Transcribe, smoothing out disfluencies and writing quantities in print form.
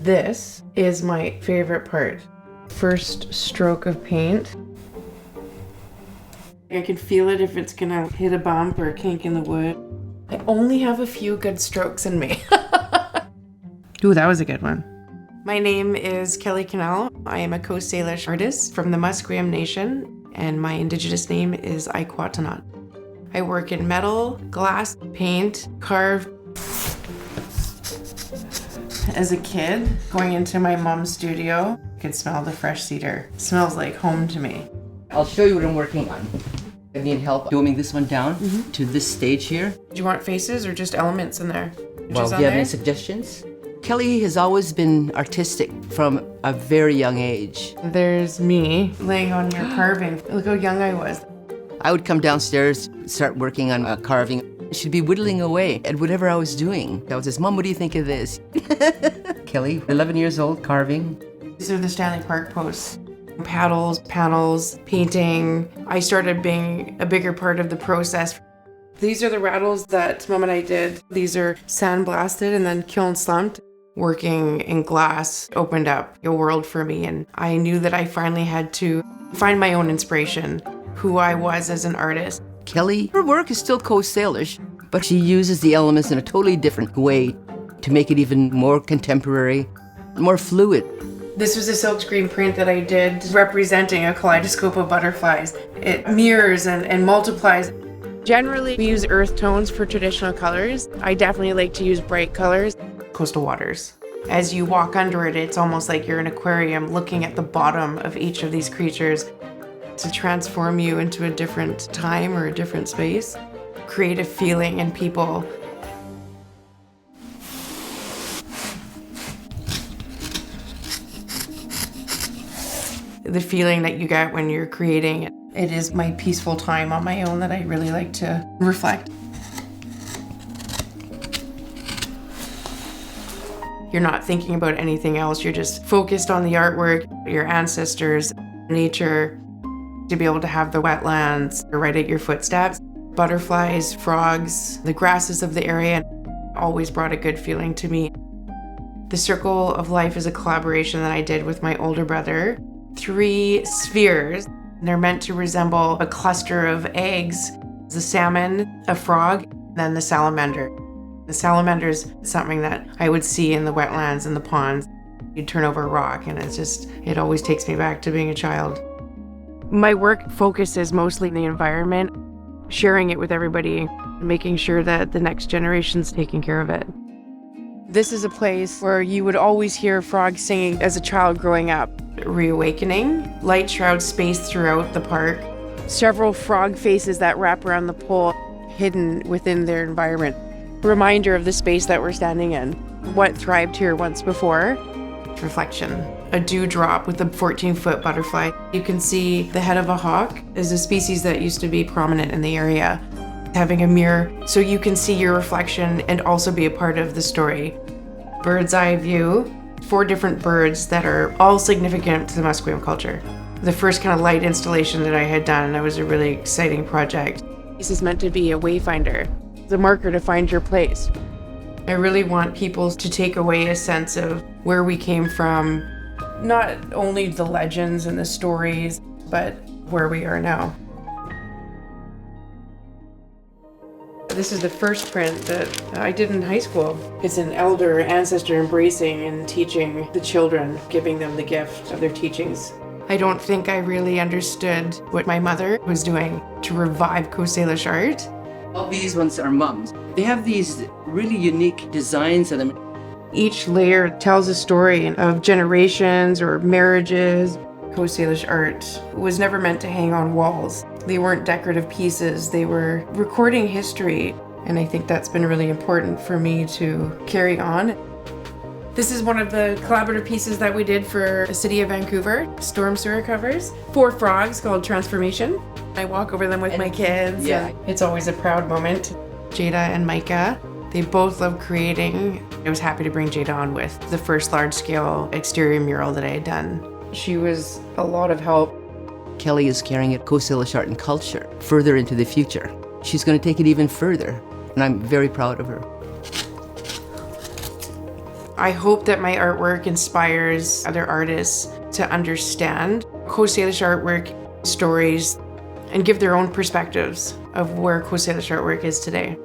This is my favorite part. First stroke of paint. I can feel it if it's gonna hit a bump or a kink in the wood. I only have a few good strokes in me. Ooh, that was a good one. My name is Kelly Cannell. I am a Coast Salish artist from the Musqueam Nation, and my indigenous name is Iquatanat. I work in metal, glass, paint, carve. As a kid, going into my mom's studio, I could smell the fresh cedar. It smells like home to me. I'll show you what I'm working on. I need help dooming this one down to this stage here. Do you want faces or just elements in there? Well, do you have any suggestions? Kelly has always been artistic from a very young age. There's me laying on your carving. Look how young I was. I would come downstairs, start working on carving. She'd be whittling away at whatever I was doing. I was just, Mom, what do you think of this? Kelly, 11 years old, carving. These are the Stanley Park posts. Paddles, panels, painting. I started being a bigger part of the process. These are the rattles that Mom and I did. These are sandblasted and then kiln slumped. Working in glass opened up a world for me, and I knew that I finally had to find my own inspiration, who I was as an artist. Kelly, her work is still Coast Salish, but she uses the elements in a totally different way to make it even more contemporary, more fluid. This was a silkscreen print that I did representing a kaleidoscope of butterflies. It mirrors and multiplies. Generally, we use earth tones for traditional colors. I definitely like to use bright colors. Coastal waters. As you walk under it, it's almost like you're in an aquarium looking at the bottom of each of these creatures to transform you into a different time or a different space. Create a feeling in people. The feeling that you get when you're creating it. It is my peaceful time on my own that I really like to reflect. You're not thinking about anything else. You're just focused on the artwork, your ancestors, nature, to be able to have the wetlands right at your footsteps. Butterflies, frogs, the grasses of the area always brought a good feeling to me. The Circle of Life is a collaboration that I did with my older brother. 3 spheres. They're meant to resemble a cluster of eggs. The salmon, a frog, and then the salamander. The salamander is something that I would see in the wetlands and the ponds. You'd turn over a rock and it always takes me back to being a child. My work focuses mostly on the environment, sharing it with everybody, making sure that the next generation's taking care of it. This is a place where you would always hear frogs singing as a child growing up. Reawakening, light shroud space throughout the park. Several frog faces that wrap around the pole, hidden within their environment. Reminder of the space that we're standing in. What thrived here once before. Reflection. A dewdrop with a 14-foot butterfly. You can see the head of a hawk is a species that used to be prominent in the area. Having a mirror so you can see your reflection and also be a part of the story. Bird's eye view. 4 different birds that are all significant to the Musqueam culture. The first kind of light installation that I had done, that was a really exciting project. This is meant to be a wayfinder, the marker to find your place. I really want people to take away a sense of where we came from, not only the legends and the stories, but where we are now. This is the first print that I did in high school. It's an elder ancestor embracing and teaching the children, giving them the gift of their teachings. I don't think I really understood what my mother was doing to revive Coast Salish art. All these ones are mums. They have these really unique designs on them. Each layer tells a story of generations or marriages. Coast Salish art was never meant to hang on walls. They weren't decorative pieces, they were recording history. And I think that's been really important for me to carry on. This is one of the collaborative pieces that we did for the city of Vancouver, storm sewer covers. 4 frogs called Transformation. I walk over them with my kids. Yeah. It's always a proud moment. Jada and Micah, they both love creating. I was happy to bring Jada on with the first large-scale exterior mural that I had done. She was a lot of help. Kelly is carrying it Coast Salish art and culture further into the future. She's going to take it even further, and I'm very proud of her. I hope that my artwork inspires other artists to understand Coast Salish artwork, stories, and give their own perspectives of where Coast Salish artwork is today.